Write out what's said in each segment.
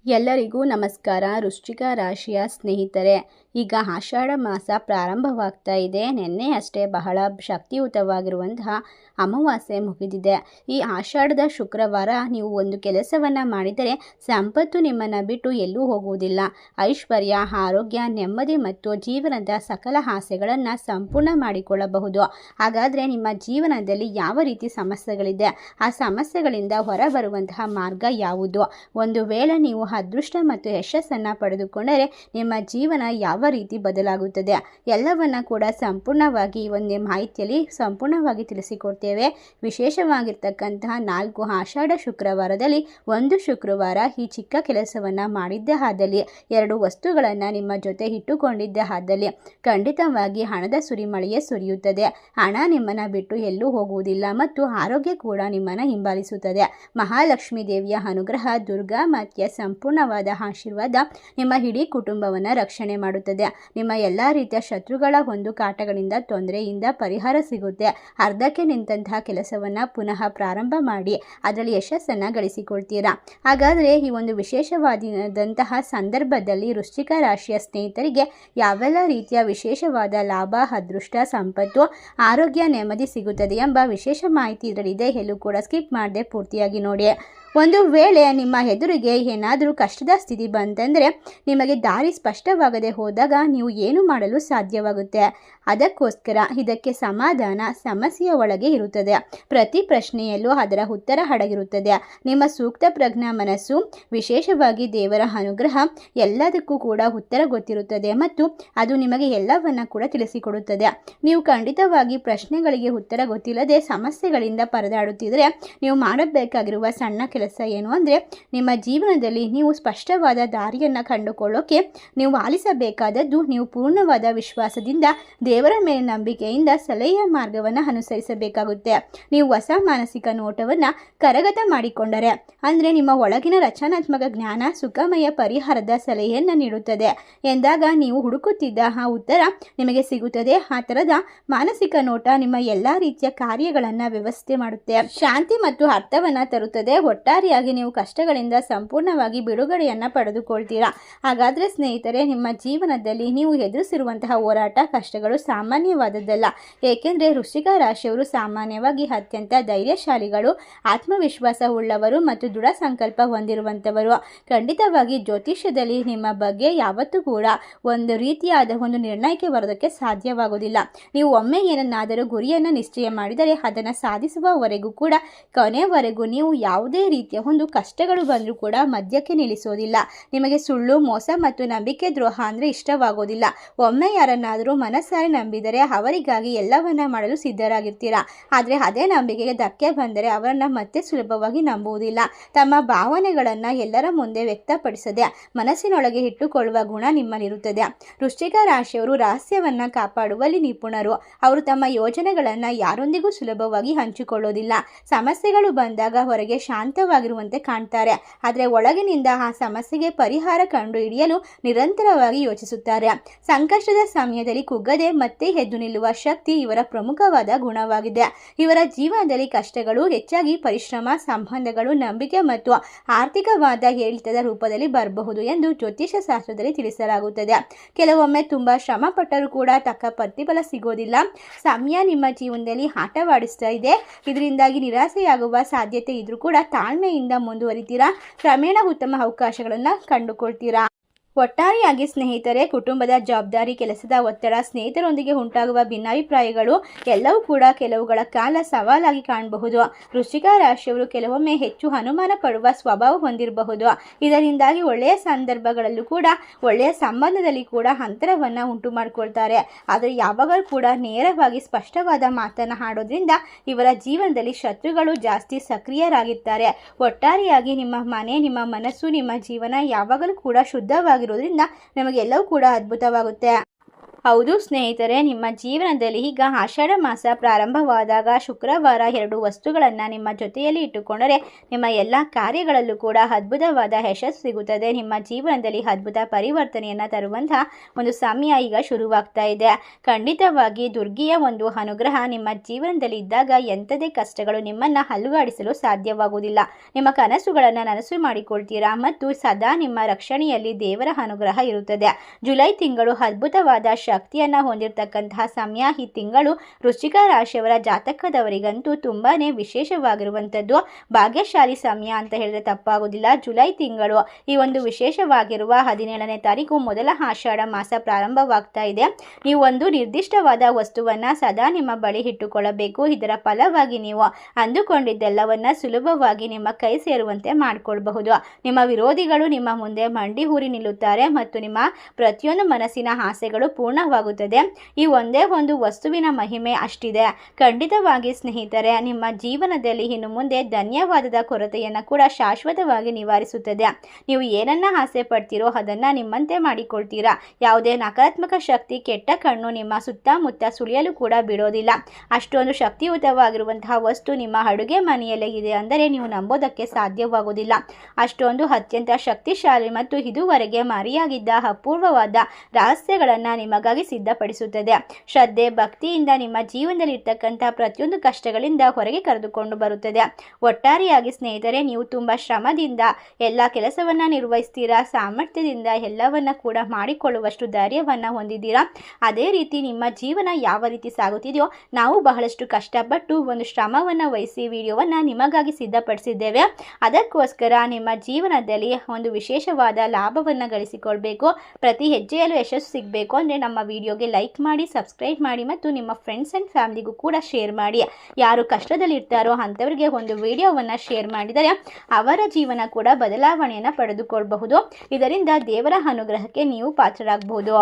ಎಲ್ಲರಿಗೂ ನಮಸ್ಕಾರ. ವೃಶ್ಚಿಕ ರಾಶಿಯ ಸ್ನೇಹಿತರೆ, ಈಗ ಆಷಾಢ ಮಾಸ ಪ್ರಾರಂಭವಾಗ್ತಾ ಇದೆ. ನಿನ್ನೆ ಅಷ್ಟೇ ಬಹಳ ಶಕ್ತಿಯುತವಾಗಿರುವಂತಹ ಅಮಾವಾಸ್ಯೆ ಮುಗಿದಿದೆ. ಈ ಆಷಾಢದ ಶುಕ್ರವಾರ ನೀವು ಒಂದು ಕೆಲಸವನ್ನು ಮಾಡಿದರೆ ಸಂಪತ್ತು ನಿಮ್ಮನ್ನು ಬಿಟ್ಟು ಎಲ್ಲೂ ಹೋಗುವುದಿಲ್ಲ. ಐಶ್ವರ್ಯ, ಆರೋಗ್ಯ, ನೆಮ್ಮದಿ ಮತ್ತು ಜೀವನದ ಸಕಲ ಆಸೆಗಳನ್ನು ಸಂಪೂರ್ಣ ಮಾಡಿಕೊಳ್ಳಬಹುದು. ಹಾಗಾದರೆ ನಿಮ್ಮ ಜೀವನದಲ್ಲಿ ಯಾವ ರೀತಿ ಸಮಸ್ಯೆಗಳಿದೆ, ಆ ಸಮಸ್ಯೆಗಳಿಂದ ಹೊರಬರುವಂತಹ ಮಾರ್ಗ ಯಾವುದು? ಒಂದು ವೇಳೆ ನೀವು ಅದೃಷ್ಟ ಮತ್ತು ಯಶಸ್ಸನ್ನು ಪಡೆದುಕೊಂಡರೆ ನಿಮ್ಮ ಜೀವನ ಯಾವ ರೀತಿ ಬದಲಾಗುತ್ತದೆ ಎಲ್ಲವನ್ನ ಕೂಡ ಸಂಪೂರ್ಣವಾಗಿ ಒಂದು ಮಾಹಿತಿಯಲ್ಲಿ ಸಂಪೂರ್ಣವಾಗಿ ತಿಳಿಸಿಕೊಡ್ತೇವೆ. ವಿಶೇಷವಾಗಿರ್ತಕ್ಕಂತಹ 4 ಆಷಾಢ ಶುಕ್ರವಾರದಲ್ಲಿ ಒಂದು ಶುಕ್ರವಾರ ಈ ಚಿಕ್ಕ ಕೆಲಸವನ್ನು ಮಾಡಿದ್ದೇ ಆದಲ್ಲಿ, 2 ವಸ್ತುಗಳನ್ನು ನಿಮ್ಮ ಜೊತೆ ಇಟ್ಟುಕೊಂಡಿದ್ದೇ ಆದಲ್ಲಿ ಖಂಡಿತವಾಗಿ ಹಣದ ಸುರಿಮಳೆಯೇ ಸುರಿಯುತ್ತದೆ. ಹಣ ನಿಮ್ಮನ್ನು ಬಿಟ್ಟು ಎಲ್ಲೂ ಹೋಗುವುದಿಲ್ಲ ಮತ್ತು ಆರೋಗ್ಯ ಕೂಡ ನಿಮ್ಮನ್ನು ಹಿಂಬಾಲಿಸುತ್ತದೆ. ಮಹಾಲಕ್ಷ್ಮೀ ದೇವಿಯ ಅನುಗ್ರಹ, ದುರ್ಗಾ ಮಾತೆಯ ಸಂಪೂರ್ಣವಾದ ಆಶೀರ್ವಾದ ನಿಮ್ಮ ಇಡೀ ಕುಟುಂಬವನ್ನು ರಕ್ಷಣೆ ಮಾಡುತ್ತದೆ. ನಿಮ್ಮ ಎಲ್ಲ ರೀತಿಯ ಶತ್ರುಗಳ ಒಂದು ಕಾಟಗಳಿಂದ, ತೊಂದರೆಯಿಂದ ಪರಿಹಾರ ಸಿಗುತ್ತೆ. ಅರ್ಧಕ್ಕೆ ನಿಂತಹ ಕೆಲಸವನ್ನು ಪುನಃ ಪ್ರಾರಂಭ ಮಾಡಿ ಅದರಲ್ಲಿ ಯಶಸ್ಸನ್ನು ಗಳಿಸಿಕೊಳ್ತೀರಾ. ಹಾಗಾದರೆ ಈ ಒಂದು ವಿಶೇಷವಾದಂತಹ ಸಂದರ್ಭದಲ್ಲಿ ವೃಶ್ಚಿಕ ರಾಶಿಯ ಸ್ನೇಹಿತರಿಗೆ ಯಾವೆಲ್ಲ ರೀತಿಯ ವಿಶೇಷವಾದ ಲಾಭ, ಅದೃಷ್ಟ, ಸಂಪತ್ತು, ಆರೋಗ್ಯ, ನೆಮ್ಮದಿ ಸಿಗುತ್ತದೆ ಎಂಬ ವಿಶೇಷ ಮಾಹಿತಿ ಇದರಲ್ಲಿದೆ. ಎಲ್ಲೂ ಕೂಡ ಸ್ಕಿಪ್ ಮಾಡದೆ ಪೂರ್ತಿಯಾಗಿ ನೋಡಿ. ಒಂದು ವೇಳೆ ನಿಮ್ಮ ಎದುರಿಗೆ ಏನಾದರೂ ಕಷ್ಟದ ಸ್ಥಿತಿ ಬಂತೆಂದರೆ ನಿಮಗೆ ದಾರಿ ಸ್ಪಷ್ಟವಾಗದೆ ಹೋದಾಗ ನೀವು ಏನು ಮಾಡಲು ಸಾಧ್ಯವಾಗುತ್ತೆ? ಅದಕ್ಕೋಸ್ಕರ ಇದಕ್ಕೆ ಸಮಾಧಾನ ಸಮಸ್ಯೆಯ ಒಳಗೆ ಇರುತ್ತದೆ. ಪ್ರತಿ ಪ್ರಶ್ನೆಯಲ್ಲೂ ಅದರ ಉತ್ತರ ಅಡಗಿರುತ್ತದೆ. ನಿಮ್ಮ ಸೂಕ್ತ ಪ್ರಜ್ಞಾ ಮನಸ್ಸು, ವಿಶೇಷವಾಗಿ ದೇವರ ಅನುಗ್ರಹ ಎಲ್ಲದಕ್ಕೂ ಕೂಡ ಉತ್ತರ ಗೊತ್ತಿರುತ್ತದೆ ಮತ್ತು ಅದು ನಿಮಗೆ ಎಲ್ಲವನ್ನ ಕೂಡ ತಿಳಿಸಿಕೊಡುತ್ತದೆ. ನೀವು ಖಂಡಿತವಾಗಿ ಪ್ರಶ್ನೆಗಳಿಗೆ ಉತ್ತರ ಗೊತ್ತಿಲ್ಲದೆ ಸಮಸ್ಯೆಗಳಿಂದ ಪರದಾಡುತ್ತಿದ್ದರೆ ನೀವು ಮಾಡಬೇಕಾಗಿರುವ ಸಣ್ಣ ಕೆಲಸ ಏನು ಅಂದರೆ, ನಿಮ್ಮ ಜೀವನದಲ್ಲಿ ನೀವು ಸ್ಪಷ್ಟವಾದ ದಾರಿಯನ್ನು ಕಂಡುಕೊಳ್ಳೋಕೆ ನೀವು ಆಲಿಸಬೇಕಾದದ್ದು, ನೀವು ಪೂರ್ಣವಾದ ವಿಶ್ವಾಸದಿಂದ ದೇವರ ಮೇಲೆ ನಂಬಿಕೆಯಿಂದ ಸಲಹೆಯ ಮಾರ್ಗವನ್ನು ಅನುಸರಿಸಬೇಕಾಗುತ್ತೆ. ನೀವು ಹೊಸ ಮಾನಸಿಕ ನೋಟವನ್ನು ಕರಗತ ಮಾಡಿಕೊಂಡರೆ ಅಂದರೆ ನಿಮ್ಮ ಒಳಗಿನ ರಚನಾತ್ಮಕ ಜ್ಞಾನ ಸುಖಮಯ ಪರಿಹಾರದ ಸಲಹೆಯನ್ನು ನೀಡುತ್ತದೆ ಎಂದಾಗ ನೀವು ಹುಡುಕುತ್ತಿದ್ದ ಆ ಉತ್ತರ ನಿಮಗೆ ಸಿಗುತ್ತದೆ. ಆ ಥರದ ಮಾನಸಿಕ ನೋಟ ನಿಮ್ಮ ಎಲ್ಲ ರೀತಿಯ ಕಾರ್ಯಗಳನ್ನು ವ್ಯವಸ್ಥೆ ಮಾಡುತ್ತೆ, ಶಾಂತಿ ಮತ್ತು ಅರ್ಥವನ್ನು ತರುತ್ತದೆ. ಒಟ್ಟಾರೆಯಾಗಿ ನೀವು ಕಷ್ಟಗಳಿಂದ ಸಂಪೂರ್ಣವಾಗಿ ಬಿಡುಗಡೆಯನ್ನು ಪಡೆದುಕೊಳ್ತೀರಾ. ಹಾಗಾದರೆ ಸ್ನೇಹಿತರೆ, ನಿಮ್ಮ ಜೀವನದಲ್ಲಿ ನೀವು ಎದುರಿಸಿರುವಂತಹ ಹೋರಾಟ, ಕಷ್ಟಗಳು ಸಾಮಾನ್ಯವಾದದ್ದಲ್ಲ. ಏಕೆಂದರೆ ವೃಶ್ಚಿಕ ರಾಶಿಯವರು ಸಾಮಾನ್ಯವಾಗಿ ಅತ್ಯಂತ ಧೈರ್ಯಶಾಲಿಗಳು, ಆತ್ಮವಿಶ್ವಾಸ ಉಳ್ಳವರು ಮತ್ತು ದೃಢ ಸಂಕಲ್ಪ ಹೊಂದಿರುವಂಥವರು. ಖಂಡಿತವಾಗಿ ಜ್ಯೋತಿಷ್ಯದಲ್ಲಿ ನಿಮ್ಮ ಬಗ್ಗೆ ಯಾವತ್ತೂ ಕೂಡ ಒಂದು ರೀತಿಯಾದ ಒಂದು ನಿರ್ಣಯಕ್ಕೆ ಬರೋದಕ್ಕೆ ಸಾಧ್ಯವಾಗುವುದಿಲ್ಲ. ನೀವು ಒಮ್ಮೆ ಏನನ್ನಾದರೂ ಗುರಿಯನ್ನು ನಿಶ್ಚಯ ಮಾಡಿದರೆ ಅದನ್ನು ಸಾಧಿಸುವವರೆಗೂ ಕೂಡ ಕೊನೆಯವರೆಗೂ ನೀವು ಯಾವುದೇ ರೀತಿಯ ಒಂದು ಕಷ್ಟಗಳು ಬಂದರೂ ಕೂಡ ಮಧ್ಯಕ್ಕೆ ನಿಲ್ಲಿಸೋದಿಲ್ಲ. ನಿಮಗೆ ಸುಳ್ಳು, ಮೋಸ ಮತ್ತು ನಂಬಿಕೆ ದ್ರೋಹ ಅಂದರೆ ಇಷ್ಟವಾಗೋದಿಲ್ಲ. ಒಮ್ಮೆ ಯಾರನ್ನಾದರೂ ಮನಸ್ಸಾರಿ ನಂಬಿದರೆ ಅವರಿಗಾಗಿ ಎಲ್ಲವನ್ನ ಮಾಡಲು ಸಿದ್ಧರಾಗಿರ್ತೀರಾ. ಆದರೆ ಅದೇ ನಂಬಿಕೆಗೆ ಧಕ್ಕೆ ಬಂದರೆ ಅವರನ್ನು ಮತ್ತೆ ಸುಲಭವಾಗಿ ನಂಬುವುದಿಲ್ಲ. ತಮ್ಮ ಭಾವನೆಗಳನ್ನು ಎಲ್ಲರ ಮುಂದೆ ವ್ಯಕ್ತಪಡಿಸದೆ ಮನಸ್ಸಿನೊಳಗೆ ಇಟ್ಟುಕೊಳ್ಳುವ ಗುಣ ನಿಮ್ಮಲ್ಲಿರುತ್ತದೆ. ವೃಶ್ಚಿಕ ರಾಶಿಯವರು ರಹಸ್ಯವನ್ನು ಕಾಪಾಡುವಲ್ಲಿ ನಿಪುಣರು. ಅವರು ತಮ್ಮ ಯೋಜನೆಗಳನ್ನು ಯಾರೊಂದಿಗೂ ಸುಲಭವಾಗಿ ಹಂಚಿಕೊಳ್ಳೋದಿಲ್ಲ. ಸಮಸ್ಯೆಗಳು ಬಂದಾಗ ಹೊರಗೆ ಶಾಂತವಾಗಿರುವಂತೆ ಕಾಣ್ತಾರೆ, ಆದರೆ ಒಳಗಿನಿಂದ ಆ ಸಮಸ್ಯೆಗೆ ಪರಿಹಾರ ಕಂಡು ಹಿಡಿಯಲು ನಿರಂತರವಾಗಿ ಯೋಚಿಸುತ್ತಾರೆ. ಸಂಕಷ್ಟದ ಸಮಯದಲ್ಲಿ ಕುಗ್ಗದೆ ಮತ್ತೆ ಎದ್ದು ನಿಲ್ಲುವ ಶಕ್ತಿ ಇವರ ಪ್ರಮುಖವಾದ ಗುಣವಾಗಿದೆ. ಇವರ ಜೀವನದಲ್ಲಿ ಕಷ್ಟಗಳು ಹೆಚ್ಚಾಗಿ ಪರಿಶ್ರಮ, ಸಂಬಂಧಗಳು, ನಂಬಿಕೆ ಮತ್ತು ಆರ್ಥಿಕವಾದ ಏರಿಳಿತದ ರೂಪದಲ್ಲಿ ಬರಬಹುದು ಎಂದು ಜ್ಯೋತಿಷ್ಯ ಶಾಸ್ತ್ರದಲ್ಲಿ ತಿಳಿಸಲಾಗುತ್ತದೆ. ಕೆಲವೊಮ್ಮೆ ತುಂಬಾ ಶ್ರಮ ಪಟ್ಟರೂ ಕೂಡ ತಕ್ಕ ಪ್ರತಿಫಲ ಸಿಗೋದಿಲ್ಲ. ಸಮಯ ನಿಮ್ಮ ಜೀವನದಲ್ಲಿ ಆಟವಾಡಿಸ್ತಾ ಇದೆ. ಇದರಿಂದಾಗಿ ನಿರಾಸೆಯಾಗುವ ಸಾಧ್ಯತೆ ಇದ್ರೂ ಕೂಡ ತಾಳ್ಮೆಯಿಂದ ಮುಂದುವರಿತೀರಾ. ಕ್ರಮೇಣ ಉತ್ತಮ ಅವಕಾಶಗಳನ್ನು ಕಂಡುಕೊಳ್ತೀರಾ. ಒಟ್ಟಾರೆಯಾಗಿ ಸ್ನೇಹಿತರೆ, ಕುಟುಂಬದ ಜವಾಬ್ದಾರಿ, ಕೆಲಸದ ಒತ್ತಡ, ಸ್ನೇಹಿತರೊಂದಿಗೆ ಉಂಟಾಗುವ ಭಿನ್ನಾಭಿಪ್ರಾಯಗಳು ಎಲ್ಲವೂ ಕೂಡ ಕೆಲವುಗಳ ಕಾಲ ಸವಾಲಾಗಿ ಕಾಣಬಹುದು. ವೃಶ್ಚಿಕ ರಾಶಿಯವರು ಕೆಲವೊಮ್ಮೆ ಹೆಚ್ಚು ಅನುಮಾನ ಪಡುವ ಸ್ವಭಾವ ಹೊಂದಿರಬಹುದು. ಇದರಿಂದಾಗಿ ಒಳ್ಳೆಯ ಸಂದರ್ಭಗಳಲ್ಲೂ ಕೂಡ ಒಳ್ಳೆಯ ಸಂಬಂಧದಲ್ಲಿ ಕೂಡ ಅಂತರವನ್ನು ಉಂಟು ಮಾಡಿಕೊಳ್ತಾರೆ. ಆದರೆ ಯಾವಾಗಲೂ ಕೂಡ ನೇರವಾಗಿ ಸ್ಪಷ್ಟವಾದ ಮಾತನ್ನು ಆಡೋದ್ರಿಂದ ಇವರ ಜೀವನದಲ್ಲಿ ಶತ್ರುಗಳು ಜಾಸ್ತಿ ಸಕ್ರಿಯರಾಗಿರ್ತಾರೆ. ಒಟ್ಟಾರೆಯಾಗಿ ನಿಮ್ಮ ಮನೆ, ನಿಮ್ಮ ಮನಸ್ಸು, ನಿಮ್ಮ ಜೀವನ ಯಾವಾಗಲೂ ಕೂಡ ಶುದ್ಧವಾಗಿ ರೋದ್ರಿಂದ ನಮಗೆಲ್ಲವೂ ಕೂಡ ಅದ್ಭುತವಾಗುತ್ತೆ. ಹೌದು ಸ್ನೇಹಿತರೆ, ನಿಮ್ಮ ಜೀವನದಲ್ಲಿ ಈಗ ಆಷಾಢ ಮಾಸ ಪ್ರಾರಂಭವಾದಾಗ ಶುಕ್ರವಾರ 2 ವಸ್ತುಗಳನ್ನು ನಿಮ್ಮ ಜೊತೆಯಲ್ಲಿ ಇಟ್ಟುಕೊಂಡರೆ ನಿಮ್ಮ ಎಲ್ಲ ಕಾರ್ಯಗಳಲ್ಲೂ ಕೂಡ ಅದ್ಭುತವಾದ ಯಶಸ್ಸು ಸಿಗುತ್ತದೆ. ನಿಮ್ಮ ಜೀವನದಲ್ಲಿ ಅದ್ಭುತ ಪರಿವರ್ತನೆಯನ್ನು ತರುವಂತಹ ಒಂದು ಸಮಯ ಈಗ ಶುರುವಾಗ್ತಾ ಇದೆ. ಖಂಡಿತವಾಗಿ ದುರ್ಗಿಯ ಒಂದು ಅನುಗ್ರಹ ನಿಮ್ಮ ಜೀವನದಲ್ಲಿ ಇದ್ದಾಗ ಎಂಥದೇ ಕಷ್ಟಗಳು ನಿಮ್ಮನ್ನು ಅಲುಗಾಡಿಸಲು ಸಾಧ್ಯವಾಗುವುದಿಲ್ಲ. ನಿಮ್ಮ ಕನಸುಗಳನ್ನು ನನಸು ಮಾಡಿಕೊಳ್ತೀರಾ ಮತ್ತು ಸದಾ ನಿಮ್ಮ ರಕ್ಷಣೆಯಲ್ಲಿ ದೇವರ ಅನುಗ್ರಹ ಇರುತ್ತದೆ. ಜುಲೈ ತಿಂಗಳು ಅದ್ಭುತವಾದ ಶಕ್ತಿಯನ್ನು ಹೊಂದಿರತಕ್ಕಂತಹ ಸಮಯ. ಈ ತಿಂಗಳು ವೃಶ್ಚಿಕ ರಾಶಿಯವರ ಜಾತಕದವರಿಗಂತೂ ತುಂಬಾನೇ ವಿಶೇಷವಾಗಿರುವಂಥದ್ದು, ಭಾಗ್ಯಶಾಲಿ ಸಮಯ ಅಂತ ಹೇಳಿದ್ರೆ ತಪ್ಪಾಗೋದಿಲ್ಲ. ಜುಲೈ ತಿಂಗಳು ಈ ಒಂದು ವಿಶೇಷವಾಗಿರುವ 17ನೇ ತಾರೀಕು ಮೊದಲ ಆಷಾಢ ಮಾಸ ಪ್ರಾರಂಭವಾಗ್ತಾ ಇದೆ. ನೀವು ಒಂದು ನಿರ್ದಿಷ್ಟವಾದ ವಸ್ತುವನ್ನು ಸದಾ ನಿಮ್ಮ ಬಳಿ ಇಟ್ಟುಕೊಳ್ಳಬೇಕು. ಇದರ ಫಲವಾಗಿ ನೀವು ಅಂದುಕೊಂಡಿದ್ದೆಲ್ಲವನ್ನ ಸುಲಭವಾಗಿ ನಿಮ್ಮ ಕೈ ಸೇರುವಂತೆ ಮಾಡಿಕೊಳ್ಳಬಹುದು. ನಿಮ್ಮ ವಿರೋಧಿಗಳು ನಿಮ್ಮ ಮುಂದೆ ಮಂಡಿ ಊರಿ ನಿಲ್ಲುತ್ತಾರೆ ಮತ್ತು ನಿಮ್ಮ ಪ್ರತಿಯೊಂದು ಮನಸ್ಸಿನ ಆಸೆಗಳು ಪೂರ್ಣವಾಗುತ್ತದೆ. ಈ ಒಂದೇ ಒಂದು ವಸ್ತುವಿನ ಮಹಿಮೆ ಅಷ್ಟಿದೆ. ಖಂಡಿತವಾಗಿ ಸ್ನೇಹಿತರೆ, ನಿಮ್ಮ ಜೀವನದಲ್ಲಿ ಇನ್ನು ಮುಂದೆ ಧನ್ಯವಾದದ ಕೊರತೆಯನ್ನು ಕೂಡ ಶಾಶ್ವತವಾಗಿ ನಿವಾರಿಸುತ್ತದೆ. ನೀವು ಏನನ್ನ ಆಸೆ ಪಡ್ತೀರೋ ಅದನ್ನು ನಿಮ್ಮಂತೆ ಮಾಡಿಕೊಳ್ತೀರಾ. ಯಾವುದೇ ನಕಾರಾತ್ಮಕ ಶಕ್ತಿ, ಕೆಟ್ಟ ಕಣ್ಣು ನಿಮ್ಮ ಸುತ್ತಮುತ್ತ ಸುಳಿಯಲು ಕೂಡ ಬಿಡೋದಿಲ್ಲ. ಅಷ್ಟೊಂದು ಶಕ್ತಿಯುತವಾಗಿರುವಂತಹ ವಸ್ತು ನಿಮ್ಮ ಅಡುಗೆ ಮನೆಯಲ್ಲೇ ಇದೆ ಅಂದರೆ ನೀವು ನಂಬೋದಕ್ಕೆ ಸಾಧ್ಯವಾಗುವುದಿಲ್ಲ. ಅಷ್ಟೊಂದು ಅತ್ಯಂತ ಶಕ್ತಿಶಾಲಿ ಮತ್ತು ಇದುವರೆಗೆ ಮರೆಯಾಗಿದ್ದ ಅಪೂರ್ವವಾದ ರಹಸ್ಯಗಳನ್ನು ನಿಮಗಾಗಿ ಸಿದ್ಧಪಡಿಸುತ್ತದೆ. ಶ್ರದ್ಧೆ ಭಕ್ತಿಯಿಂದ ನಿಮ್ಮ ಜೀವನದಲ್ಲಿ ಇರ್ತಕ್ಕಂಥ ಪ್ರತಿಯೊಂದು ಕಷ್ಟಗಳಿಂದ ಹೊರಗೆ ಕರೆದುಕೊಂಡು ಬರುತ್ತದೆ. ಒಟ್ಟಾರೆಯಾಗಿ ಸ್ನೇಹಿತರೆ, ನೀವು ತುಂಬ ಶ್ರಮದಿಂದ ಎಲ್ಲ ಕೆಲಸವನ್ನು ನಿರ್ವಹಿಸ್ತೀರಾ. ಸಾಮರ್ಥ್ಯದಿಂದ ಎಲ್ಲವನ್ನ ಕೂಡ ಮಾಡಿಕೊಳ್ಳುವಷ್ಟು ಧೈರ್ಯವನ್ನು ಹೊಂದಿದ್ದೀರಾ. ಅದೇ ರೀತಿ ನಿಮ್ಮ ಜೀವನ ಯಾವ ರೀತಿ ಸಾಗುತ್ತಿದೆಯೋ ನಾವು ಬಹಳಷ್ಟು ಕಷ್ಟಪಟ್ಟು ಒಂದು ಶ್ರಮವನ್ನು ವಹಿಸಿ ವಿಡಿಯೋವನ್ನು ನಿಮಗಾಗಿ ಸಿದ್ಧಪಡಿಸಿದ್ದೇವೆ. ಅದಕ್ಕೋಸ್ಕರ ನಿಮ್ಮ ಜೀವನದಲ್ಲಿ ಒಂದು ವಿಶೇಷವಾದ ಲಾಭವನ್ನು ಗಳಿಸಿಕೊಳ್ಬೇಕು, ಪ್ರತಿ ಹೆಜ್ಜೆಯಲ್ಲೂ ಯಶಸ್ಸು ಸಿಗಬೇಕು ಅಂದರೆ ನಮ್ಮ ವಿಡಿಯೋಗೆ ಲೈಕ್ ಮಾಡಿ, ಸಬ್ಸ್ಕ್ರೈಬ್ ಮಾಡಿ ಮತ್ತು ನಿಮ್ಮ ಫ್ರೆಂಡ್ಸ್ ಆ್ಯಂಡ್ ಫ್ಯಾಮಿಲಿಗೂ ಕೂಡ ಶೇರ್ ಮಾಡಿ. ಯಾರು ಕಷ್ಟದಲ್ಲಿ ಇರ್ತಾರೋ ಅಂಥವರಿಗೆ ಒಂದು ವಿಡಿಯೋವನ್ನು ಶೇರ್ ಮಾಡಿದರೆ ಅವರ ಜೀವನ ಕೂಡ ಬದಲಾವಣೆಯನ್ನು ಪಡೆದುಕೊಳ್ಳಬಹುದು. ಇದರಿಂದ ದೇವರ ಅನುಗ್ರಹಕ್ಕೆ ನೀವು ಪಾತ್ರರಾಗಬಹುದು.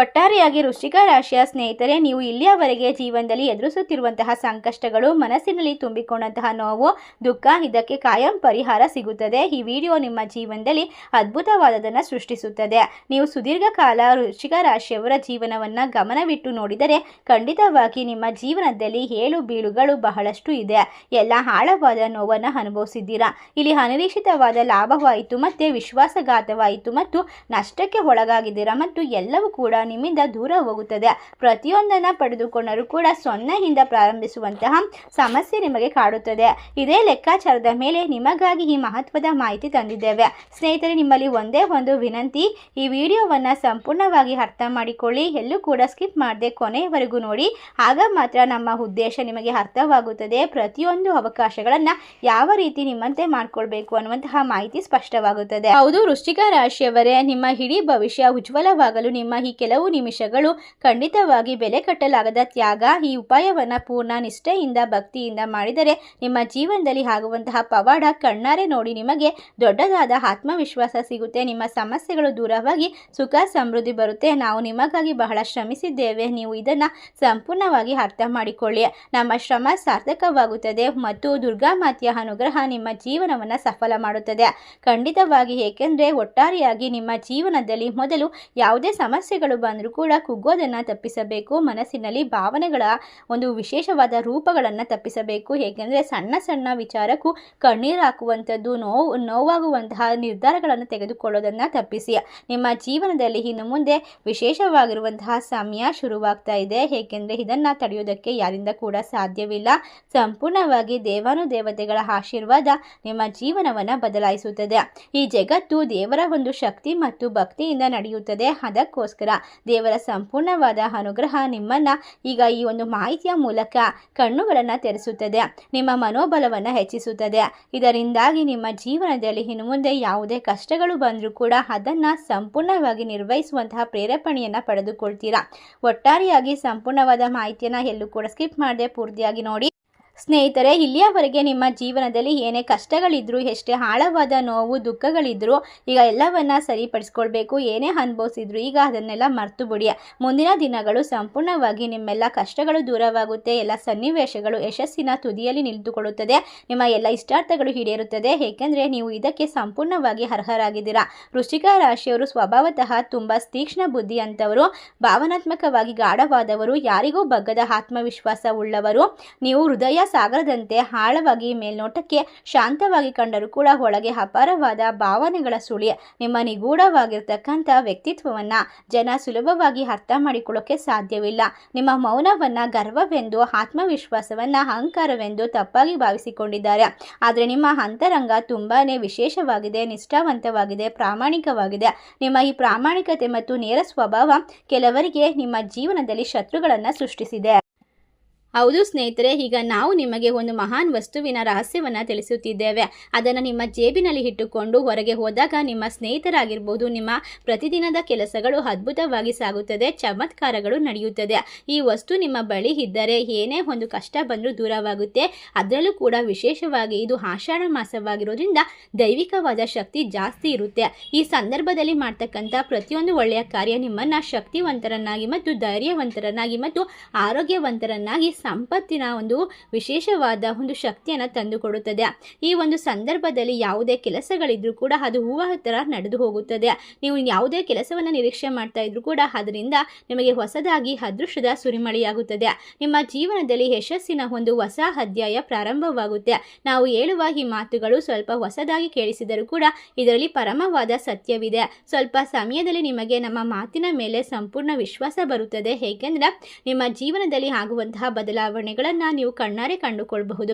ಒಟ್ಟಾರೆಯಾಗಿ ವೃಶ್ಚಿಕ ರಾಶಿಯ ಸ್ನೇಹಿತರೆ, ನೀವು ಇಲ್ಲಿಯವರೆಗೆ ಜೀವನದಲ್ಲಿ ಎದುರಿಸುತ್ತಿರುವಂತಹ ಸಂಕಷ್ಟಗಳು, ಮನಸ್ಸಿನಲ್ಲಿ ತುಂಬಿಕೊಂಡಂತಹ ನೋವು, ದುಃಖ, ಇದಕ್ಕೆ ಕಾಯಂ ಪರಿಹಾರ ಸಿಗುತ್ತದೆ. ಈ ವಿಡಿಯೋ ನಿಮ್ಮ ಜೀವನದಲ್ಲಿ ಅದ್ಭುತವಾದದನ್ನು ಸೃಷ್ಟಿಸುತ್ತದೆ. ನೀವು ಸುದೀರ್ಘ ಕಾಲ ವೃಶ್ಚಿಕ ರಾಶಿಯವರ ಜೀವನವನ್ನು ಗಮನವಿಟ್ಟು ನೋಡಿದರೆ ಖಂಡಿತವಾಗಿ ನಿಮ್ಮ ಜೀವನದಲ್ಲಿ ಏಳು ಬೀಳುಗಳು ಬಹಳಷ್ಟು ಇದೆ. ಎಲ್ಲ ಆಳವಾದ ನೋವನ್ನು ಅನುಭವಿಸಿದ್ದೀರಾ. ಇಲ್ಲಿ ಅನಿರೀಕ್ಷಿತವಾದ ಲಾಭವಾಯಿತು ಮತ್ತು ವಿಶ್ವಾಸಘಾತವಾಯಿತು ಮತ್ತು ನಷ್ಟಕ್ಕೆ ಒಳಗಾಗಿದ್ದೀರಾ ಮತ್ತು ಎಲ್ಲವೂ ಕೂಡ ನಿಮ್ಮಿಂದ ದೂರ ಹೋಗುತ್ತದೆ. ಪ್ರತಿಯೊಂದನ್ನು ಪಡೆದುಕೊಂಡರೂ ಕೂಡ 0ಯಿಂದ ಪ್ರಾರಂಭಿಸುವಂತಹ ಸಮಸ್ಯೆ ನಿಮಗೆ ಕಾಡುತ್ತದೆ. ಇದೇ ಲೆಕ್ಕಾಚಾರದ ಮೇಲೆ ನಿಮಗಾಗಿ ಈ ಮಹತ್ವದ ಮಾಹಿತಿ ತಂದಿದ್ದೇವೆ. ಸ್ನೇಹಿತರೆ, ನಿಮ್ಮಲ್ಲಿ ಒಂದೇ ಒಂದು ವಿನಂತಿ, ಈ ವಿಡಿಯೋವನ್ನು ಸಂಪೂರ್ಣವಾಗಿ ಅರ್ಥ ಮಾಡಿಕೊಳ್ಳಿ. ಎಲ್ಲೂ ಕೂಡ ಸ್ಕಿಪ್ ಮಾಡದೆ ಕೊನೆಯವರೆಗೂ ನೋಡಿ. ಆಗ ಮಾತ್ರ ನಮ್ಮ ಉದ್ದೇಶ ನಿಮಗೆ ಅರ್ಥವಾಗುತ್ತದೆ. ಪ್ರತಿಯೊಂದು ಅವಕಾಶಗಳನ್ನು ಯಾವ ರೀತಿ ನಿಮ್ಮಂತೆ ಮಾಡಿಕೊಳ್ಬೇಕು ಅನ್ನುವಂತಹ ಮಾಹಿತಿ ಸ್ಪಷ್ಟವಾಗುತ್ತದೆ. ಹೌದು ವೃಶ್ಚಿಕ ರಾಶಿಯವರೇ, ನಿಮ್ಮ ಇಡೀ ಭವಿಷ್ಯ ಉಜ್ವಲವಾಗಲು ನಿಮ್ಮ ಈ ಕೆಲವು ನಿಮಿಷಗಳು ಖಂಡಿತವಾಗಿ ಬೆಲೆ ಕಟ್ಟಲಾಗದ ತ್ಯಾಗ. ಈ ಉಪಾಯವನ್ನು ಪೂರ್ಣ ನಿಷ್ಠೆಯಿಂದ ಭಕ್ತಿಯಿಂದ ಮಾಡಿದರೆ ನಿಮ್ಮ ಜೀವನದಲ್ಲಿ ಆಗುವಂತಹ ಪವಾಡ ಕಣ್ಣಾರೆ ನೋಡಿ ನಿಮಗೆ ದೊಡ್ಡದಾದ ಆತ್ಮವಿಶ್ವಾಸ ಸಿಗುತ್ತೆ. ನಿಮ್ಮ ಸಮಸ್ಯೆಗಳು ದೂರವಾಗಿ ಸುಖ ಸಮೃದ್ಧಿ ಬರುತ್ತೆ. ನಾವು ನಿಮಗಾಗಿ ಬಹಳ ಶ್ರಮಿಸಿದ್ದೇವೆ, ನೀವು ಇದನ್ನು ಸಂಪೂರ್ಣವಾಗಿ ಅರ್ಥ ಮಾಡಿಕೊಳ್ಳಿ. ನಮ್ಮ ಶ್ರಮ ಸಾರ್ಥಕವಾಗುತ್ತದೆ ಮತ್ತು ದುರ್ಗಾಮಾತೆಯ ಅನುಗ್ರಹ ನಿಮ್ಮ ಜೀವನವನ್ನು ಸಫಲ ಮಾಡುತ್ತದೆ ಖಂಡಿತವಾಗಿ. ಏಕೆಂದರೆ ಒಟ್ಟಾರೆಯಾಗಿ ನಿಮ್ಮ ಜೀವನದಲ್ಲಿ ಮೊದಲು ಯಾವುದೇ ಸಮಸ್ಯೆಗಳು ಬಂದರೂ ಕೂಡ ಕುಗ್ಗೋದನ್ನು ತಪ್ಪಿಸಬೇಕು. ಮನಸ್ಸಿನಲ್ಲಿ ಭಾವನೆಗಳ ಒಂದು ವಿಶೇಷವಾದ ರೂಪಗಳನ್ನು ತಪ್ಪಿಸಬೇಕು. ಏಕೆಂದರೆ ಸಣ್ಣ ಸಣ್ಣ ವಿಚಾರಕ್ಕೂ ಕಣ್ಣೀರು ಹಾಕುವಂಥದ್ದು, ನೋವಾಗುವಂತಹ ನಿರ್ಧಾರಗಳನ್ನು ತೆಗೆದುಕೊಳ್ಳೋದನ್ನು ತಪ್ಪಿಸಿ. ನಿಮ್ಮ ಜೀವನದಲ್ಲಿ ಇನ್ನು ಮುಂದೆ ವಿಶೇಷವಾಗಿರುವಂತಹ ಸಮಯ ಶುರುವಾಗ್ತಾ ಇದೆ. ಏಕೆಂದರೆ ಇದನ್ನು ತಡೆಯೋದಕ್ಕೆ ಯಾರಿಂದ ಕೂಡ ಸಾಧ್ಯವಿಲ್ಲ. ಸಂಪೂರ್ಣವಾಗಿ ದೇವಾನುದೇವತೆಗಳ ಆಶೀರ್ವಾದ ನಿಮ್ಮ ಜೀವನವನ್ನು ಬದಲಾಯಿಸುತ್ತದೆ. ಈ ಜಗತ್ತು ದೇವರ ಒಂದು ಶಕ್ತಿ ಮತ್ತು ಭಕ್ತಿಯಿಂದ ನಡೆಯುತ್ತದೆ. ಅದಕ್ಕೋಸ್ಕರ ದೇವರ ಸಂಪೂರ್ಣವಾದ ಅನುಗ್ರಹ ನಿಮ್ಮನ್ನ ಈಗ ಈ ಒಂದು ಮಾಹಿತಿಯ ಮೂಲಕ ಕಣ್ಣುಗಳನ್ನು ತೆರೆಸುತ್ತದೆ, ನಿಮ್ಮ ಮನೋಬಲವನ್ನು ಹೆಚ್ಚಿಸುತ್ತದೆ. ಇದರಿಂದಾಗಿ ನಿಮ್ಮ ಜೀವನದಲ್ಲಿ ಇನ್ನು ಮುಂದೆ ಯಾವುದೇ ಕಷ್ಟಗಳು ಬಂದರೂ ಕೂಡ ಅದನ್ನು ಸಂಪೂರ್ಣವಾಗಿ ನಿರ್ವಹಿಸುವಂತಹ ಪ್ರೇರೇಪಣೆಯನ್ನು ಪಡೆದುಕೊಳ್ತೀರಾ. ಒಟ್ಟಾರೆಯಾಗಿ ಸಂಪೂರ್ಣವಾದ ಮಾಹಿತಿಯನ್ನು ಎಲ್ಲೂ ಕೂಡ ಸ್ಕಿಪ್ ಮಾಡದೆ ಪೂರ್ತಿಯಾಗಿ ನೋಡಿ. ಸ್ನೇಹಿತರೆ, ಇಲ್ಲಿಯವರೆಗೆ ನಿಮ್ಮ ಜೀವನದಲ್ಲಿ ಏನೇ ಕಷ್ಟಗಳಿದ್ರು, ಎಷ್ಟೇ ಆಳವಾದ ನೋವು ದುಃಖಗಳಿದ್ರು, ಈಗ ಎಲ್ಲವನ್ನ ಸರಿಪಡಿಸ್ಕೊಳ್ಬೇಕು. ಏನೇ ಅನುಭವಿಸಿದ್ರು ಈಗ ಅದನ್ನೆಲ್ಲ ಮರ್ತು ಬಿಡಿ. ಮುಂದಿನ ದಿನಗಳು ಸಂಪೂರ್ಣವಾಗಿ ನಿಮ್ಮೆಲ್ಲ ಕಷ್ಟಗಳು ದೂರವಾಗುತ್ತೆ. ಎಲ್ಲ ಸನ್ನಿವೇಶಗಳು ಯಶಸ್ಸಿನ ತುದಿಯಲ್ಲಿ ನಿಂತುಕೊಳ್ಳುತ್ತದೆ. ನಿಮ್ಮ ಎಲ್ಲ ಇಷ್ಟಾರ್ಥಗಳು ಈಡೇರುತ್ತದೆ. ಏಕೆಂದರೆ ನೀವು ಇದಕ್ಕೆ ಸಂಪೂರ್ಣವಾಗಿ ಅರ್ಹರಾಗಿದ್ದೀರಾ. ವೃಶ್ಚಿಕ ರಾಶಿಯವರು ಸ್ವಭಾವತಃ ತುಂಬ ತೀಕ್ಷ್ಣ ಬುದ್ಧಿ ಅಂತವರು, ಭಾವನಾತ್ಮಕವಾಗಿ ಗಾಢವಾದವರು, ಯಾರಿಗೂ ಬಗ್ಗದ ಆತ್ಮವಿಶ್ವಾಸ ಉಳ್ಳವರು. ನೀವು ಹೃದಯ ಸಾಗರದಂತೆ ಆಳವಾಗಿ ಮೇಲ್ನೋಟಕ್ಕೆ ಶಾಂತವಾಗಿ ಕಂಡರೂ ಕೂಡ ಒಳಗೆ ಅಪಾರವಾದ ಭಾವನೆಗಳ ಸುಳಿ. ನಿಮ್ಮ ನಿಗೂಢವಾಗಿರ್ತಕ್ಕಂಥ ವ್ಯಕ್ತಿತ್ವವನ್ನು ಜನ ಸುಲಭವಾಗಿ ಅರ್ಥ ಮಾಡಿಕೊಳ್ಳೋಕೆ ಸಾಧ್ಯವಿಲ್ಲ. ನಿಮ್ಮ ಮೌನವನ್ನು ಗರ್ವವೆಂದು, ಆತ್ಮವಿಶ್ವಾಸವನ್ನು ಅಹಂಕಾರವೆಂದು ತಪ್ಪಾಗಿ ಭಾವಿಸಿಕೊಂಡಿದ್ದಾರೆ. ಆದರೆ ನಿಮ್ಮ ಅಂತರಂಗ ತುಂಬಾ ವಿಶೇಷವಾಗಿದೆ, ನಿಷ್ಠಾವಂತವಾಗಿದೆ, ಪ್ರಾಮಾಣಿಕವಾಗಿದೆ. ನಿಮ್ಮ ಈ ಪ್ರಾಮಾಣಿಕತೆ ಮತ್ತು ನೇರ ಸ್ವಭಾವ ಕೆಲವರಿಗೆ ನಿಮ್ಮ ಜೀವನದಲ್ಲಿ ಶತ್ರುಗಳನ್ನು ಸೃಷ್ಟಿಸಿದೆ. ಹೌದು ಸ್ನೇಹಿತರೆ, ಈಗ ನಾವು ನಿಮಗೆ ಒಂದು ಮಹಾನ್ ವಸ್ತುವಿನ ರಹಸ್ಯವನ್ನು ತಿಳಿಸುತ್ತಿದ್ದೇವೆ. ಅದನ್ನು ನಿಮ್ಮ ಜೇಬಿನಲ್ಲಿ ಇಟ್ಟುಕೊಂಡು ಹೊರಗೆ ಹೋದಾಗ ನಿಮ್ಮ ಸ್ನೇಹಿತರಾಗಿರ್ಬೋದು, ನಿಮ್ಮ ಪ್ರತಿದಿನದ ಕೆಲಸಗಳು ಅದ್ಭುತವಾಗಿ ಸಾಗುತ್ತದೆ, ಚಮತ್ಕಾರಗಳು ನಡೆಯುತ್ತದೆ. ಈ ವಸ್ತು ನಿಮ್ಮ ಬಳಿ ಇದ್ದರೆ ಏನೇ ಒಂದು ಕಷ್ಟ ಬಂದರೂ ದೂರವಾಗುತ್ತೆ. ಅದರಲ್ಲೂ ಕೂಡ ವಿಶೇಷವಾಗಿ ಇದು ಆಷಾಢ ಮಾಸವಾಗಿರೋದ್ರಿಂದ ದೈವಿಕವಾದ ಶಕ್ತಿ ಜಾಸ್ತಿ ಇರುತ್ತೆ. ಈ ಸಂದರ್ಭದಲ್ಲಿ ಮಾಡ್ತಕ್ಕಂಥ ಪ್ರತಿಯೊಂದು ಒಳ್ಳೆಯ ಕಾರ್ಯ ನಿಮ್ಮನ್ನು ಶಕ್ತಿವಂತರನ್ನಾಗಿ ಮತ್ತು ಧೈರ್ಯವಂತರನ್ನಾಗಿ ಮತ್ತು ಆರೋಗ್ಯವಂತರನ್ನಾಗಿ ಸಂಪತ್ತಿನ ಒಂದು ವಿಶೇಷವಾದ ಒಂದು ಶಕ್ತಿಯನ್ನು ತಂದುಕೊಡುತ್ತದೆ. ಈ ಒಂದು ಸಂದರ್ಭದಲ್ಲಿ ಯಾವುದೇ ಕೆಲಸಗಳಿದ್ರೂ ಕೂಡ ಅದು ಹೂವು ಥರ ನಡೆದು ಹೋಗುತ್ತದೆ. ನೀವು ಯಾವುದೇ ಕೆಲಸವನ್ನು ನಿರೀಕ್ಷೆ ಮಾಡ್ತಾ ಇದ್ರೂ ಕೂಡ ಅದರಿಂದ ನಿಮಗೆ ಹೊಸದಾಗಿ ಅದೃಷ್ಟದ ಸುರಿಮಳೆಯಾಗುತ್ತದೆ. ನಿಮ್ಮ ಜೀವನದಲ್ಲಿ ಯಶಸ್ಸಿನ ಒಂದು ಹೊಸ ಅಧ್ಯಾಯ ಪ್ರಾರಂಭವಾಗುತ್ತೆ. ನಾವು ಹೇಳುವ ಈ ಮಾತುಗಳು ಸ್ವಲ್ಪ ಹೊಸದಾಗಿ ಕೇಳಿಸಿದರೂ ಕೂಡ ಇದರಲ್ಲಿ ಪರಮವಾದ ಸತ್ಯವಿದೆ. ಸ್ವಲ್ಪ ಸಮಯದಲ್ಲಿ ನಿಮಗೆ ನಮ್ಮ ಮಾತಿನ ಮೇಲೆ ಸಂಪೂರ್ಣ ವಿಶ್ವಾಸ ಬರುತ್ತದೆ. ಏಕೆಂದರೆ ನಿಮ್ಮ ಜೀವನದಲ್ಲಿ ಆಗುವಂತಹ ಬದಲಾವಣೆಗಳನ್ನು ನೀವು ಕಣ್ಣಾರೆ ಕಂಡುಕೊಳ್ಳಬಹುದು.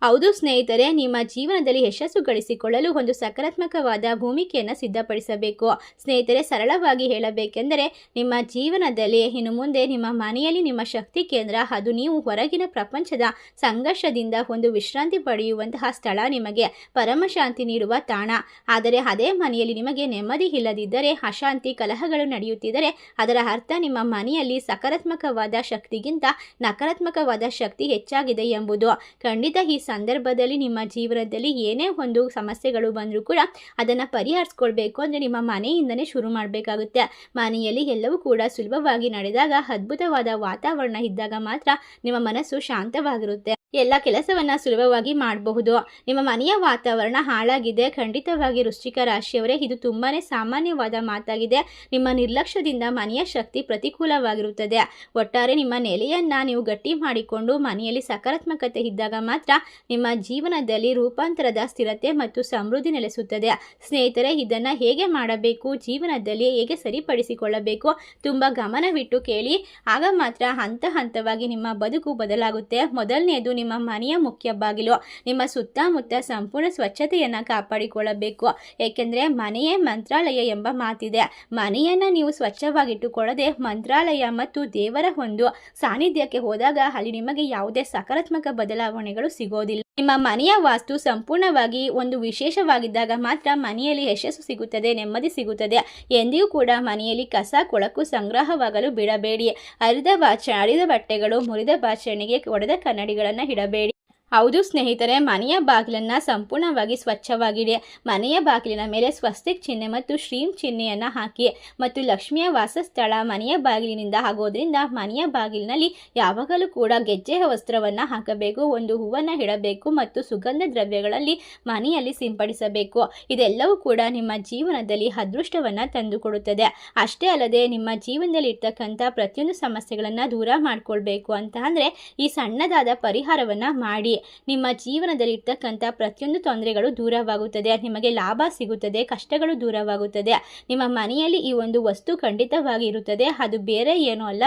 ಹೌದು ಸ್ನೇಹಿತರೆ, ನಿಮ್ಮ ಜೀವನದಲ್ಲಿ ಯಶಸ್ಸು ಗಳಿಸಿಕೊಳ್ಳಲು ಒಂದು ಸಕಾರಾತ್ಮಕವಾದ ಭೂಮಿಕೆಯನ್ನು ಸಿದ್ಧಪಡಿಸಬೇಕು. ಸ್ನೇಹಿತರೆ, ಸರಳವಾಗಿ ಹೇಳಬೇಕೆಂದರೆ ನಿಮ್ಮ ಜೀವನದಲ್ಲಿ ಇನ್ನು ಮುಂದೆ ನಿಮ್ಮ ಮನೆಯಲ್ಲಿ ನಿಮ್ಮ ಶಕ್ತಿ ಕೇಂದ್ರ, ಅದು ನೀವು ಹೊರಗಿನ ಪ್ರಪಂಚದ ಸಂಘರ್ಷದಿಂದ ಒಂದು ವಿಶ್ರಾಂತಿ ಪಡೆಯುವಂತಹ ಸ್ಥಳ, ನಿಮಗೆ ಪರಮಶಾಂತಿ ನೀಡುವ ತಾಣ. ಆದರೆ ಅದೇ ಮನೆಯಲ್ಲಿ ನಿಮಗೆ ನೆಮ್ಮದಿ ಇಲ್ಲದಿದ್ದರೆ, ಅಶಾಂತಿ ಕಲಹಗಳು ನಡೆಯುತ್ತಿದ್ದರೆ ಅದರ ಅರ್ಥ ನಿಮ್ಮ ಮನೆಯಲ್ಲಿ ಸಕಾರಾತ್ಮಕವಾದ ಶಕ್ತಿಗಿಂತ ನಕಾರಾತ್ಮಕವಾದ ಶಕ್ತಿ ಹೆಚ್ಚಾಗಿದೆ ಎಂಬುದು. ಖಂಡಿತ ಈ ಸಂದರ್ಭದಲ್ಲಿ ನಿಮ್ಮ ಜೀವನದಲ್ಲಿ ಏನೇ ಒಂದು ಸಮಸ್ಯೆಗಳು ಬಂದರೂ ಕೂಡ ಅದನ್ನು ಪರಿಹರಿಸ್ಕೊಳ್ಬೇಕು ಅಂದರೆ ನಿಮ್ಮ ಮನೆಯಿಂದನೇ ಶುರು ಮಾಡಬೇಕಾಗುತ್ತೆ. ಮನೆಯಲ್ಲಿ ಎಲ್ಲವೂ ಕೂಡ ಸುಲಭವಾಗಿ ನಡೆದಾಗ, ಅದ್ಭುತವಾದ ವಾತಾವರಣ ಇದ್ದಾಗ ಮಾತ್ರ ನಿಮ್ಮ ಮನಸ್ಸು ಶಾಂತವಾಗಿರುತ್ತೆ. ಎಲ್ಲ ಕೆಲಸವನ್ನು ಸುಲಭವಾಗಿ ಮಾಡಬಹುದು. ನಿಮ್ಮ ಮನೆಯ ವಾತಾವರಣ ಹಾಳಾಗಿದೆ, ಖಂಡಿತವಾಗಿ ವೃಶ್ಚಿಕ ರಾಶಿಯವರೇ ಇದು ತುಂಬಾ ಸಾಮಾನ್ಯವಾದ ಮಾತಾಗಿದೆ. ನಿಮ್ಮ ನಿರ್ಲಕ್ಷ್ಯದಿಂದ ಮನೆಯ ಶಕ್ತಿ ಪ್ರತಿಕೂಲವಾಗಿರುತ್ತದೆ. ಒಟ್ಟಾರೆ ನಿಮ್ಮ ನೆಲೆಯನ್ನು ನೀವು ಗಟ್ಟಿ ಮಾಡಿಕೊಂಡು ಮನೆಯಲ್ಲಿ ಸಕಾರಾತ್ಮಕತೆ ಇದ್ದಾಗ ಮಾತ್ರ ನಿಮ್ಮ ಜೀವನದಲ್ಲಿ ರೂಪಾಂತರದ ಸ್ಥಿರತೆ ಮತ್ತು ಸಮೃದ್ಧಿ ನೆಲೆಸುತ್ತದೆ. ಸ್ನೇಹಿತರೆ, ಇದನ್ನು ಹೇಗೆ ಮಾಡಬೇಕು, ಜೀವನದಲ್ಲಿ ಹೇಗೆ ಸರಿಪಡಿಸಿಕೊಳ್ಳಬೇಕು, ತುಂಬ ಗಮನವಿಟ್ಟು ಕೇಳಿ. ಆಗ ಮಾತ್ರ ಹಂತ ಹಂತವಾಗಿ ನಿಮ್ಮ ಬದುಕು ಬದಲಾಗುತ್ತೆ. ಮೊದಲನೇದು, ನಿಮ್ಮ ಮನೆಯ ಮುಖ್ಯ ಬಾಗಿಲು. ನಿಮ್ಮ ಸುತ್ತಮುತ್ತ ಸಂಪೂರ್ಣ ಸ್ವಚ್ಛತೆಯನ್ನು ಕಾಪಾಡಿಕೊಳ್ಳಬೇಕು. ಏಕೆಂದರೆ ಮನೆಯೇ ಮಂತ್ರಾಲಯ ಎಂಬ ಮಾತಿದೆ. ಮನೆಯನ್ನು ನೀವು ಸ್ವಚ್ಛವಾಗಿಟ್ಟುಕೊಳ್ಳದೆ ಮಂತ್ರಾಲಯ ಮತ್ತು ದೇವರ ಒಂದು ಸಾನ್ನಿಧ್ಯಕ್ಕೆ ಹೋದಾಗ ಅಲ್ಲಿ ನಿಮಗೆ ಯಾವುದೇ ಸಕಾರಾತ್ಮಕ ಬದಲಾವಣೆಗಳು ಸಿಗೋದಿಲ್ಲ. ನಿಮ್ಮ ಮನೆಯ ವಾಸ್ತು ಸಂಪೂರ್ಣವಾಗಿ ಒಂದು ವಿಶೇಷವಾಗಿದ್ದಾಗ ಮಾತ್ರ ಮನೆಯಲ್ಲಿ ಯಶಸ್ಸು ಸಿಗುತ್ತದೆ, ನೆಮ್ಮದಿ ಸಿಗುತ್ತದೆ. ಎಂದಿಗೂ ಕೂಡ ಮನೆಯಲ್ಲಿ ಕಸ ಕೊಳಕು ಸಂಗ್ರಹವಾಗಲು ಬಿಡಬೇಡಿ. ಹರಿದ ಬಟ್ಟೆಗಳು, ಮುರಿದ ಬಾಚಣಿಗೆ, ಒಡೆದ ಕನ್ನಡಿಗಳನ್ನು ಇಡಬೇಡಿ. ಹೌದು ಸ್ನೇಹಿತರೆ, ಮನೆಯ ಬಾಗಿಲನ್ನು ಸಂಪೂರ್ಣವಾಗಿ ಸ್ವಚ್ಛವಾಗಿಡಿ. ಮನೆಯ ಬಾಗಿಲಿನ ಮೇಲೆ ಸ್ವಸ್ತಿಕ್ ಚಿಹ್ನೆ ಮತ್ತು ಶ್ರೀಂ ಚಿಹ್ನೆಯನ್ನು ಹಾಕಿ. ಮತ್ತು ಲಕ್ಷ್ಮಿಯ ವಾಸಸ್ಥಳ ಮನೆಯ ಬಾಗಿಲಿನಿಂದ ಆಗೋದ್ರಿಂದ ಮನೆಯ ಬಾಗಿಲಿನಲ್ಲಿ ಯಾವಾಗಲೂ ಕೂಡ ಗೆಜ್ಜೆಯ ವಸ್ತ್ರವನ್ನು ಹಾಕಬೇಕು, ಒಂದು ಹೂವನ್ನು ಇಡಬೇಕು ಮತ್ತು ಸುಗಂಧ ದ್ರವ್ಯಗಳಲ್ಲಿ ಮನೆಯಲ್ಲಿ ಸಿಂಪಡಿಸಬೇಕು. ಇದೆಲ್ಲವೂ ಕೂಡ ನಿಮ್ಮ ಜೀವನದಲ್ಲಿ ಅದೃಷ್ಟವನ್ನು ತಂದುಕೊಡುತ್ತದೆ. ಅಷ್ಟೇ ಅಲ್ಲದೆ ನಿಮ್ಮ ಜೀವನದಲ್ಲಿ ಇರ್ತಕ್ಕಂಥ ಪ್ರತಿಯೊಂದು ಸಮಸ್ಯೆಗಳನ್ನು ದೂರ ಮಾಡಿಕೊಳ್ಬೇಕು ಅಂತ ಅಂದರೆ ಈ ಸಣ್ಣದಾದ ಪರಿಹಾರವನ್ನು ಮಾಡಿ. ನಿಮ್ಮ ಜೀವನದಲ್ಲಿ ಇರ್ತಕ್ಕಂಥ ಪ್ರತಿಯೊಂದು ತೊಂದರೆಗಳು ದೂರವಾಗುತ್ತದೆ, ನಿಮಗೆ ಲಾಭ ಸಿಗುತ್ತದೆ, ಕಷ್ಟಗಳು ದೂರವಾಗುತ್ತದೆ. ನಿಮ್ಮ ಮನೆಯಲ್ಲಿ ಈ ಒಂದು ವಸ್ತು ಖಂಡಿತವಾಗಿ ಇರುತ್ತದೆ. ಅದು ಬೇರೆ ಏನೂ ಅಲ್ಲ,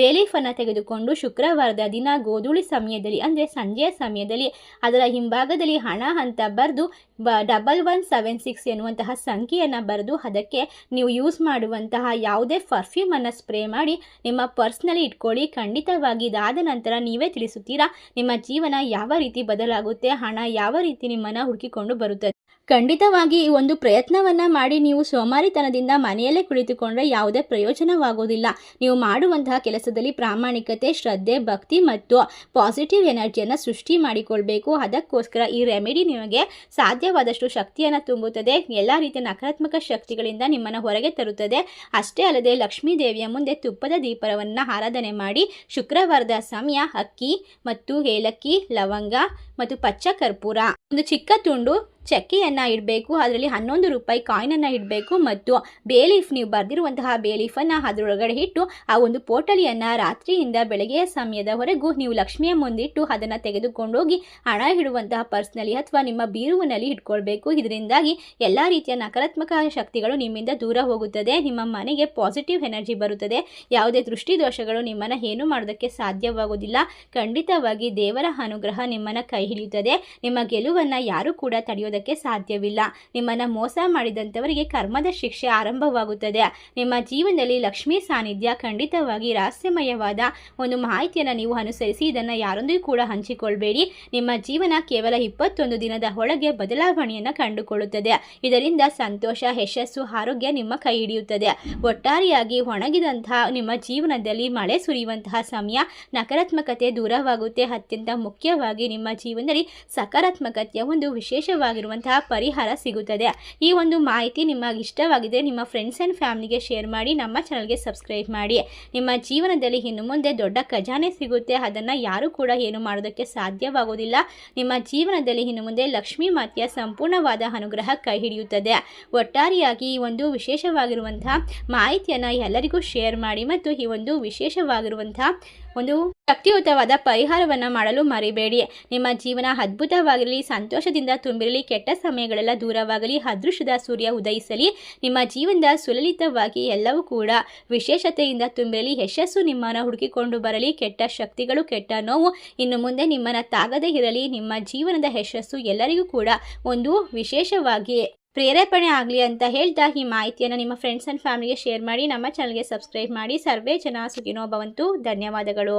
ಬೇಲೀಫನ್ನು ತೆಗೆದುಕೊಂಡು ಶುಕ್ರವಾರದ ದಿನ ಗೋಧೂಳಿ ಸಮಯದಲ್ಲಿ ಅಂದರೆ ಸಂಜೆಯ ಸಮಯದಲ್ಲಿ ಅದರ ಹಿಂಭಾಗದಲ್ಲಿ ಹಣ ಅಂತ ಬರೆದು 1176 ಎನ್ನುವಂತಹ ಸಂಖ್ಯೆಯನ್ನು ಬರೆದು ಅದಕ್ಕೆ ನೀವು ಯೂಸ್ ಮಾಡುವಂತಹ ಯಾವುದೇ ಪರ್ಫ್ಯೂಮನ್ನು ಸ್ಪ್ರೇ ಮಾಡಿ ನಿಮ್ಮ ಪರ್ಸ್ನಲ್ಲಿ ಇಟ್ಕೊಳ್ಳಿ. ಖಂಡಿತವಾಗಿ ಇದಾದ ನಂತರ ನೀವೇ ತಿಳಿಸುತ್ತೀರಾ ನಿಮ್ಮ ಜೀವನ ಯಾವ ರೀತಿ ಬದಲಾಗುತ್ತೆ, ಹಣ ಯಾವ ರೀತಿ ನಿಮ್ಮನ್ನು ಹುಡುಕಿಕೊಂಡು ಬರುತ್ತದೆ. ಖಂಡಿತವಾಗಿ ಈ ಒಂದು ಪ್ರಯತ್ನವನ್ನು ಮಾಡಿ ನೀವು ಸೋಮಾರಿತನದಿಂದ ಮನೆಯಲ್ಲೇ ಕುಳಿತುಕೊಂಡ್ರೆ ಯಾವುದೇ ಪ್ರಯೋಜನವಾಗುವುದಿಲ್ಲ. ನೀವು ಮಾಡುವಂತಹ ಕೆಲಸದಲ್ಲಿ ಪ್ರಾಮಾಣಿಕತೆ, ಶ್ರದ್ಧೆ, ಭಕ್ತಿ ಮತ್ತು ಪಾಸಿಟಿವ್ ಎನರ್ಜಿಯನ್ನು ಸೃಷ್ಟಿ ಮಾಡಿಕೊಳ್ಬೇಕು. ಅದಕ್ಕೋಸ್ಕರ ಈ ರೆಮಿಡಿ ನಿಮಗೆ ಸಾಧ್ಯವಾದಷ್ಟು ಶಕ್ತಿಯನ್ನು ತುಂಬುತ್ತದೆ. ಎಲ್ಲ ರೀತಿಯ ನಕಾರಾತ್ಮಕ ಶಕ್ತಿಗಳಿಂದ ನಿಮ್ಮನ್ನು ಹೊರಗೆ ತರುತ್ತದೆ. ಅಷ್ಟೇ ಅಲ್ಲದೆ ಲಕ್ಷ್ಮೀ ದೇವಿಯ ಮುಂದೆ ತುಪ್ಪದ ದೀಪವನ್ನು ಆರಾಧನೆ ಮಾಡಿ ಶುಕ್ರವಾರದ ಸಮಯ ಅಕ್ಕಿ ಮತ್ತು ಏಲಕ್ಕಿ, ಲವಂಗ ಮತ್ತು ಪಚ್ಚ ಕರ್ಪೂರ, ಒಂದು ಚಿಕ್ಕ ತುಂಡು ಚಕ್ಕೆಯನ್ನು ಇಡಬೇಕು. ಅದರಲ್ಲಿ 11 ರೂಪಾಯಿ ಕಾಯಿನನ್ನು ಇಡಬೇಕು ಮತ್ತು ಬೇಲೀಫ್, ನೀವು ಬರೆದಿರುವಂತಹ ಬೇಲೀಫನ್ನು ಅದರೊಳಗಡೆ ಇಟ್ಟು ಆ ಒಂದು ಪೋಟಲಿಯನ್ನು ರಾತ್ರಿಯಿಂದ ಬೆಳಗ್ಗೆಯ ಸಮಯದವರೆಗೂ ನೀವು ಲಕ್ಷ್ಮಿಯ ಮುಂದಿಟ್ಟು ಅದನ್ನು ತೆಗೆದುಕೊಂಡೋಗಿ ಹಣ ಇಡುವಂತಹ ಪರ್ಸ್ನಲ್ಲಿ ಅಥವಾ ನಿಮ್ಮ ಬೀರುವಿನಲ್ಲಿ ಇಟ್ಕೊಳ್ಬೇಕು. ಇದರಿಂದಾಗಿ ಎಲ್ಲ ರೀತಿಯ ನಕಾರಾತ್ಮಕ ಶಕ್ತಿಗಳು ನಿಮ್ಮಿಂದ ದೂರ ಹೋಗುತ್ತದೆ. ನಿಮ್ಮ ಮನೆಗೆ ಪಾಸಿಟಿವ್ ಎನರ್ಜಿ ಬರುತ್ತದೆ. ಯಾವುದೇ ದೃಷ್ಟಿ ದೋಷಗಳು ನಿಮ್ಮನ್ನು ಏನು ಮಾಡೋದಕ್ಕೆ ಸಾಧ್ಯವಾಗುವುದಿಲ್ಲ. ಖಂಡಿತವಾಗಿ ದೇವರ ಅನುಗ್ರಹ ನಿಮ್ಮನ್ನು ಕೈ ಹಿಡಿಯುತ್ತದೆ. ನಿಮ್ಮ ಗೆಲುವನ್ನು ಯಾರೂ ಕೂಡ ತಡೆಯೋದಕ್ಕೆ ಸಾಧ್ಯವಿಲ್ಲ. ನಿಮ್ಮನ್ನು ಮೋಸ ಮಾಡಿದಂಥವರಿಗೆ ಕರ್ಮದ ಶಿಕ್ಷೆ ಆರಂಭವಾಗುತ್ತದೆ. ನಿಮ್ಮ ಜೀವನದಲ್ಲಿ ಲಕ್ಷ್ಮೀ ಸಾನ್ನಿಧ್ಯ ಖಂಡಿತವಾಗಿ ರಹಸ್ಯಮಯವಾದ ಒಂದು ಮಾಹಿತಿಯನ್ನು ನೀವು ಅನುಸರಿಸಿ ಇದನ್ನು ಯಾರೊಂದಿಗೂ ಕೂಡ ಹಂಚಿಕೊಳ್ಬೇಡಿ. ನಿಮ್ಮ ಜೀವನ ಕೇವಲ 21 ದಿನದ ಒಳಗೆ ಬದಲಾವಣೆಯನ್ನು ಕಂಡುಕೊಳ್ಳುತ್ತದೆ. ಇದರಿಂದ ಸಂತೋಷ, ಯಶಸ್ಸು, ಆರೋಗ್ಯ ನಿಮ್ಮ ಕೈ ಹಿಡಿಯುತ್ತದೆ. ಒಟ್ಟಾರೆಯಾಗಿ ಒಣಗಿದಂತಹ ನಿಮ್ಮ ಜೀವನದಲ್ಲಿ ಮಳೆ ಸುರಿಯುವಂತಹ ಸಮಯ, ನಕಾರಾತ್ಮಕತೆ ದೂರವಾಗುತ್ತೆ. ಅತ್ಯಂತ ಮುಖ್ಯವಾಗಿ ನಿಮ್ಮ ಜೀವನದಲ್ಲಿ ಸಕಾರಾತ್ಮಕತೆಯ ಒಂದು ವಿಶೇಷವಾಗಿರುವಂತಹ ಪರಿಹಾರ ಸಿಗುತ್ತದೆ. ಈ ಒಂದು ಮಾಹಿತಿ ನಿಮಗೆ ಇಷ್ಟವಾಗಿದ್ದರೆ ನಿಮ್ಮ ಫ್ರೆಂಡ್ಸ್ ಆ್ಯಂಡ್ ಫ್ಯಾಮಿಲಿಗೆ ಶೇರ್ ಮಾಡಿ. ನಮ್ಮ ಚಾನಲ್ಗೆ ಸಬ್ಸ್ಕ್ರೈಬ್ ಮಾಡಿ. ನಿಮ್ಮ ಜೀವನದಲ್ಲಿ ಇನ್ನು ಮುಂದೆ ದೊಡ್ಡ ಖಜಾನೆ ಸಿಗುತ್ತೆ. ಅದನ್ನು ಯಾರೂ ಕೂಡ ಏನು ಮಾಡೋದಕ್ಕೆ ಸಾಧ್ಯವಾಗುವುದಿಲ್ಲ. ನಿಮ್ಮ ಜೀವನದಲ್ಲಿ ಇನ್ನು ಮುಂದೆ ಲಕ್ಷ್ಮೀ ಮಾತೆಯ ಸಂಪೂರ್ಣವಾದ ಅನುಗ್ರಹ ಕೈ ಹಿಡಿಯುತ್ತದೆ. ಒಟ್ಟಾರೆಯಾಗಿ ಈ ಒಂದು ವಿಶೇಷವಾಗಿರುವಂತಹ ಮಾಹಿತಿಯನ್ನು ಎಲ್ಲರಿಗೂ ಶೇರ್ ಮಾಡಿ ಮತ್ತು ಈ ಒಂದು ವಿಶೇಷವಾಗಿರುವಂತಹ ಒಂದು ಶಕ್ತಿಯುತವಾದ ಪರಿಹಾರವನ್ನು ಮಾಡಲು ಮರಿಬೇಡಿ. ನಿಮ್ಮ ಜೀವನ ಅದ್ಭುತವಾಗಿರಲಿ, ಸಂತೋಷದಿಂದ ತುಂಬಿರಲಿ, ಕೆಟ್ಟ ಸಮಯಗಳೆಲ್ಲ ದೂರವಾಗಲಿ, ಅದೃಷ್ಟದ ಸೂರ್ಯ ಉದಯಿಸಲಿ, ನಿಮ್ಮ ಜೀವನದ ಸುಲಲಿತವಾಗಿ ಎಲ್ಲವೂ ಕೂಡ ವಿಶೇಷತೆಯಿಂದ ತುಂಬಿರಲಿ, ಯಶಸ್ಸು ನಿಮ್ಮನ್ನು ಹುಡುಕಿಕೊಂಡು ಬರಲಿ, ಕೆಟ್ಟ ಶಕ್ತಿಗಳು, ಕೆಟ್ಟ ನೋವು ಇನ್ನು ಮುಂದೆ ನಿಮ್ಮನ್ನು ತಾಗದೇ ಇರಲಿ. ನಿಮ್ಮ ಜೀವನದ ಯಶಸ್ಸು ಎಲ್ಲರಿಗೂ ಕೂಡ ಒಂದು ವಿಶೇಷವಾಗಿ ಪ್ರೇರೇಪಣೆ ಆಗಲಿ ಅಂತ ಹೇಳ್ತಾ ಈ ಮಾಹಿತಿಯನ್ನು ನಿಮ್ಮ ಫ್ರೆಂಡ್ಸ್ ಆ್ಯಂಡ್ ಫ್ಯಾಮಿಲಿಗೆ ಶೇರ್ ಮಾಡಿ. ನಮ್ಮ ಚಾನಲ್ಗೆ ಸಬ್ಸ್ಕ್ರೈಬ್ ಮಾಡಿ. ಸರ್ವೇ ಜನ ಸುಖಿನೋ ಭವಂತು. ಧನ್ಯವಾದಗಳು.